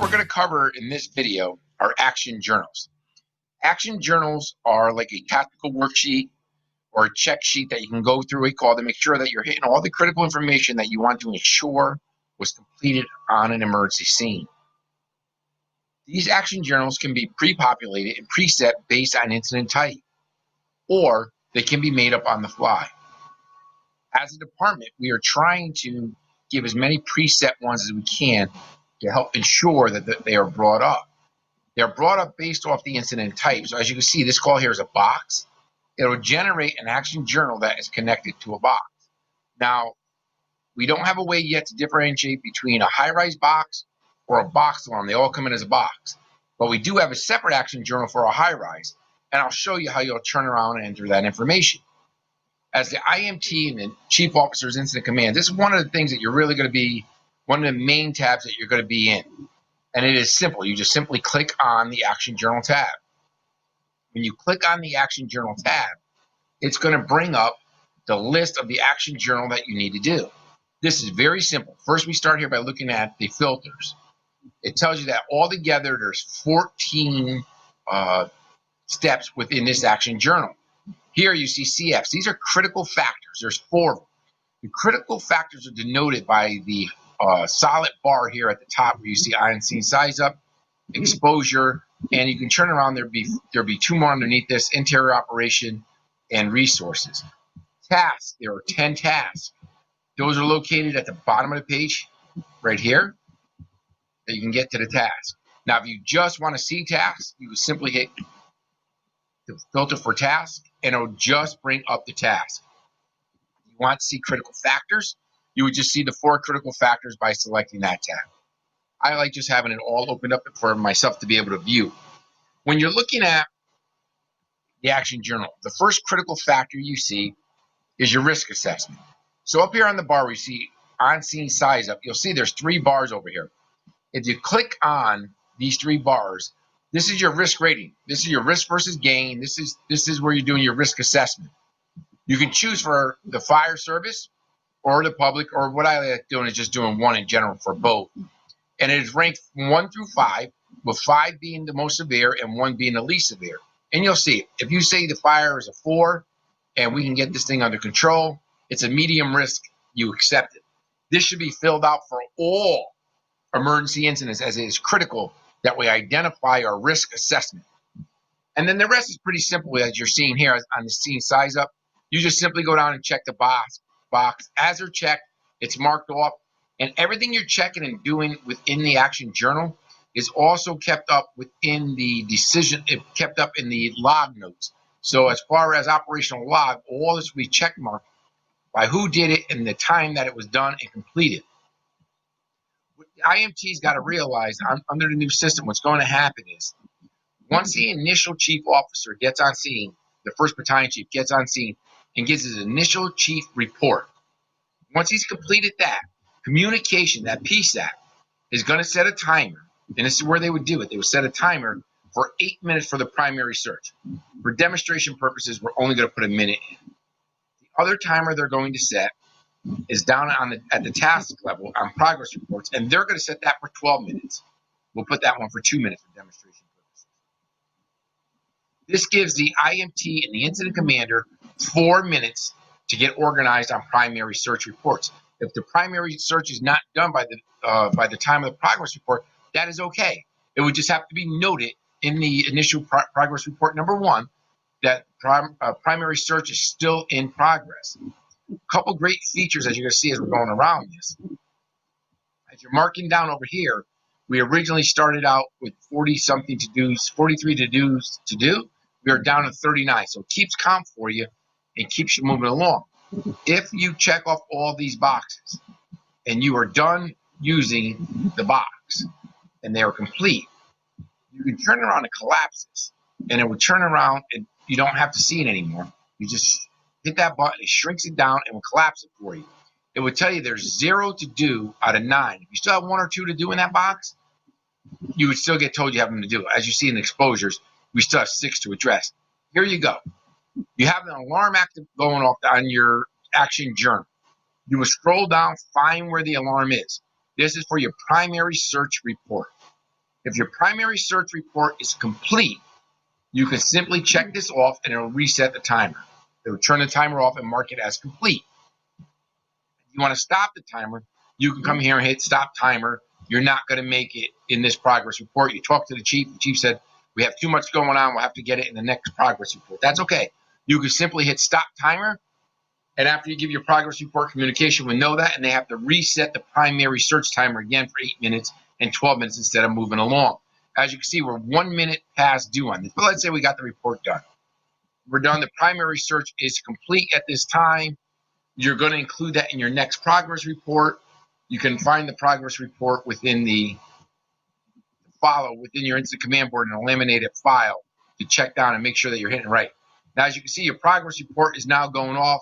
we're going to cover in this video are action journals. Action journals are like a tactical worksheet or a check sheet that you can go through a call to make sure that you're hitting all the critical information that you want to ensure was completed on an emergency scene. These action journals can be pre-populated and preset based on incident type, or they can be made up on the fly. As a department, we are trying to give as many preset ones as we can to help ensure that they are brought up. They're brought up based off the incident type. So as you can see, this call here is a box. It'll generate an action journal that is connected to a box. Now, we don't have a way yet to differentiate between a high-rise box or a box alarm. They all come in as a box. But we do have a separate action journal for a high-rise, and I'll show you how you'll turn around and enter that information. As the IMT and the Chief Officer's Incident Command, this is one of the things that you're really going to be, one of the main tabs that you're going to be in. And it is simple. You just simply click on the Action Journal tab. When you click on the Action Journal tab, it's going to bring up the list of the action journal that you need to do. This is very simple. First, we start here by looking at the filters. It tells you that altogether there's 14 steps within this action journal. Here you see CFs. These are critical factors. There's 4 of them. The critical factors are denoted by the solid bar here at the top where you see ion scene size up, exposure, and you can turn around. There'll be 2 more underneath this: interior operation and resources. Tasks, there are 10 tasks. Those are located at the bottom of the page right here that you can get to the task. Now, if you just want to see tasks, you would simply hit the filter for task and it'll just bring up the task. If you want to see critical factors, you would just see the 4 critical factors by selecting that tab. I like just having it all opened up for myself to be able to view. When you're looking at the action journal, the first critical factor you see is your risk assessment. So up here on the bar where you see on scene size up, you'll see there's 3 bars over here. If you click on these 3 bars, this is your risk rating. This is your risk versus gain. This is where you're doing your risk assessment. You can choose for the fire service or the public, or what I like doing is just doing 1 in general for both. And it is ranked from 1 through 5, with 5 being the most severe and 1 being the least severe. And you'll see, if you say the fire is a 4 and we can get this thing under control, it's a medium risk, you accept it. This should be filled out for all emergency incidents, as it is critical that we identify our risk assessment. And then the rest is pretty simple, as you're seeing here on the scene size up. You just simply go down and check the box. As they're checked, it's marked off. And everything you're checking and doing within the action journal is also kept up within the decision, kept up in the log notes. So as far as operational log, all this will be check marked by who did it and the time that it was done and completed. What the IMT's got to realize under the new system, what's going to happen is once the initial chief officer gets on scene, the first battalion chief gets on scene and gives his initial chief report. Once he's completed that, communication, that PSAP, is going to set a timer, and this is where they would do it. They would set a timer for 8 minutes for the primary search. For demonstration purposes, we're only going to put a minute in. The other timer they're going to set is down at the task level on progress reports, and they're going to set that for 12 minutes. We'll put that one for 2 minutes for demonstration purposes. This gives the IMT and the incident commander 4 minutes to get organized on primary search reports. If the primary search is not done by the time of the progress report, that is okay. It would just have to be noted in the initial progress report number 1 that primary search is still in progress. A couple great features, as you're going to see as we're going around this. As you're marking down over here, we originally started out with 40-something to-dos, 43 to-dos to do. We are down to 39, so it keeps count for you and keeps you moving along. If you check off all these boxes and you are done using the box and they are complete, you can turn around and collapse this, and it will turn around and you don't have to see it anymore. You just hit that button, it shrinks it down and will collapse it for you. It would tell you there's 0 to do out of 9. If you still have 1 or 2 to do in that box, you would still get told you have them to do. As you see in the exposures, we still have 6 to address. Here you go. You have an alarm active going off on your action journal. You will scroll down, find where the alarm is. This is for your primary search report. If your primary search report is complete, you can simply check this off and it'll reset the timer. It will turn the timer off and mark it as complete. If you want to stop the timer, you can come here and hit stop timer. You're not going to make it in this progress report. You talk to the chief said, we have too much going on, we'll have to get it in the next progress report. That's okay. You can simply hit stop timer, and after you give your progress report, communication will know that, and they have to reset the primary search timer again for 8 minutes and 12 minutes instead of moving along. As you can see, we're 1 minute past due on this, but let's say we got the report done. We're done. The primary search is complete at this time. You're going to include that in your next progress report. You can find the progress report within within your instant command board and a laminated file to check down and make sure that you're hitting right. Now, as you can see, your progress report is now going off.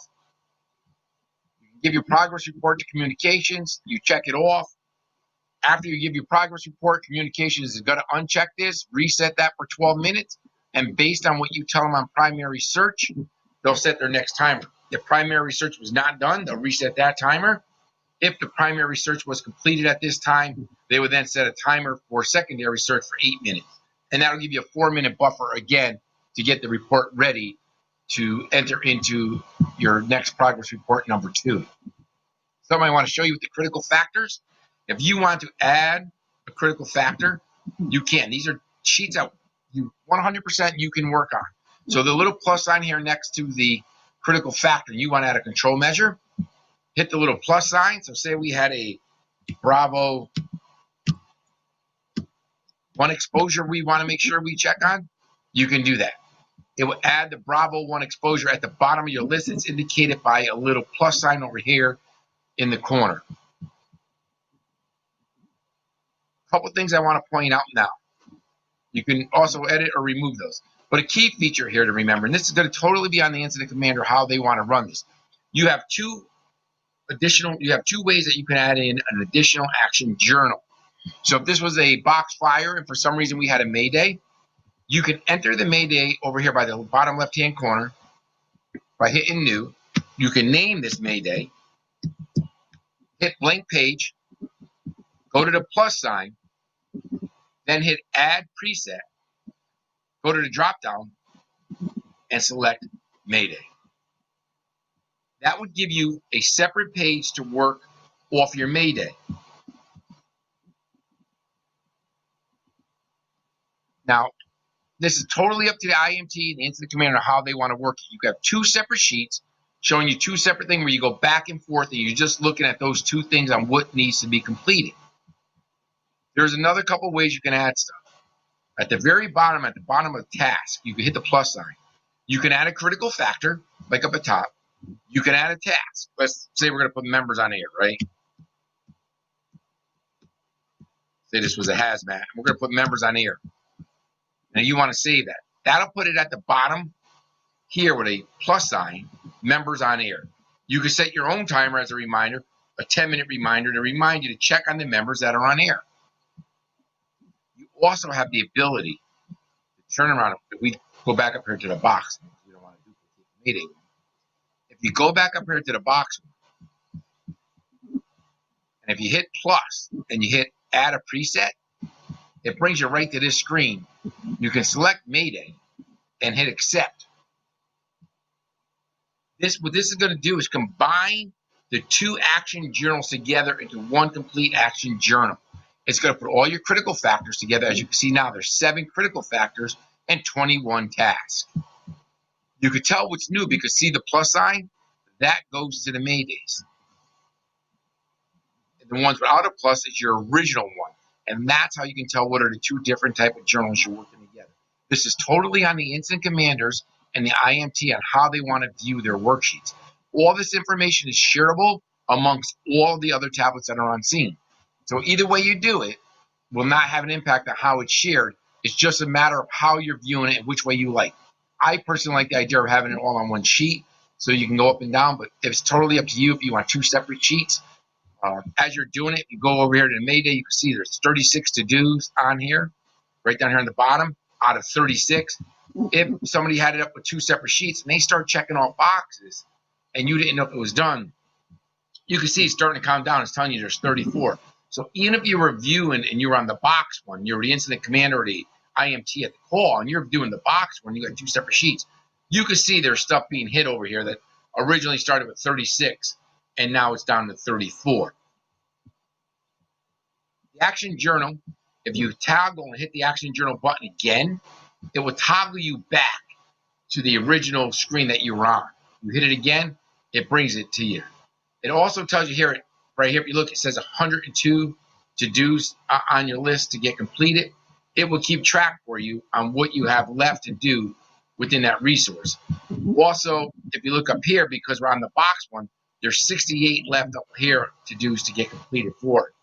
You can give your progress report to communications. You check it off. After you give your progress report, communications is going to uncheck this, reset that for 12 minutes, and based on what you tell them on primary search, they'll set their next timer. If primary search was not done, they'll reset that timer. If the primary search was completed at this time, they would then set a timer for secondary search for 8 minutes. And that'll give you a 4-minute buffer again to get the report ready to enter into your next progress report number 2. Something I want to show you with the critical factors. If you want to add a critical factor, you can. These are sheets that you 100% you can work on. So the little plus sign here next to the critical factor, you want to add a control measure, hit the little plus sign. So say we had a Bravo 1 exposure we want to make sure we check on, you can do that. It will add the Bravo 1 exposure at the bottom of your list. It's indicated by a little plus sign over here in the corner. A couple things I want to point out now. You can also edit or remove those. But a key feature here to remember, and this is going to totally be on the incident commander how they want to run this. You have two ways that you can add in an additional action journal. So if this was a box fire and for some reason we had a Mayday, you can enter the Mayday over here by the bottom left-hand corner by hitting new. You can name this Mayday, hit blank page, go to the plus sign, then hit add preset, go to the drop down, and select Mayday. That would give you a separate page to work off your Mayday. Now, this is totally up to the IMT and the incident commander how they want to work it. You have 2 separate sheets showing you 2 separate things where you go back and forth and you're just looking at those 2 things on what needs to be completed. There's another couple ways you can add stuff. At the bottom of task, you can hit the plus sign. You can add a critical factor, like up at top. You can add a task. Let's say we're going to put members on air, right? Say this was a hazmat. We're going to put members on air. Now you want to save that. That'll put it at the bottom here with a plus sign, members on air. You can set your own timer as a reminder, a 10-minute reminder to remind you to check on the members that are on air. You also have the ability to turn around. If we go back up here to the box, we don't want to duplicate the meeting. If you go back up here to the box, and if you hit plus and you hit add a preset, it brings you right to this screen. You can select Mayday and hit accept. What this is going to do is combine the 2 action journals together into 1 complete action journal. It's going to put all your critical factors together. As you can see now, there's 7 critical factors and 21 tasks. You can tell what's new because see the plus sign? That goes to the Maydays. The ones without a plus is your original one. And that's how you can tell what are the 2 different type of journals you're working together. This is totally on the incident commanders and the IMT on how they want to view their worksheets. All this information is shareable amongst all the other tablets that are on scene. So either way you do it will not have an impact on how it's shared. It's just a matter of how you're viewing it and which way you like. I personally like the idea of having it all on one sheet so you can go up and down, but it's totally up to you if you want 2 separate sheets. As you're doing it, you go over here to the Mayday, you can see there's 36 to-dos on here, right down here on the bottom, out of 36. If somebody had it up with 2 separate sheets and they start checking off boxes and you didn't know if it was done, you can see it's starting to count down. It's telling you there's 34. So even if you're reviewing and you're on the box one, you're the incident commander or the IMT at the call, and you're doing the box one, you got two separate sheets. You can see there's stuff being hit over here that originally started with 36, and now it's down to 34. The action journal, if you toggle and hit the action journal button again, it will toggle you back to the original screen that you were on. You hit it again, it brings it to you. It also tells you here, right here, if you look, it says 102 to-dos on your list to get completed. It will keep track for you on what you have left to do within that resource. Also, if you look up here, because we're on the box one, there's 68 left up here to-dos to get completed for it.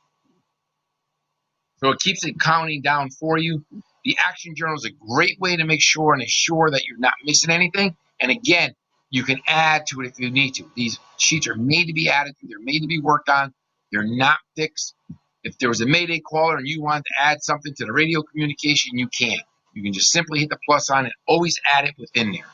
So it keeps it counting down for you. The action journal is a great way to make sure and assure that you're not missing anything. And again, you can add to it if you need to. These sheets are made to be added to. They're made to be worked on. They're not fixed. If there was a Mayday caller and you wanted to add something to the radio communication, you can. You can just simply hit the plus sign and always add it within there.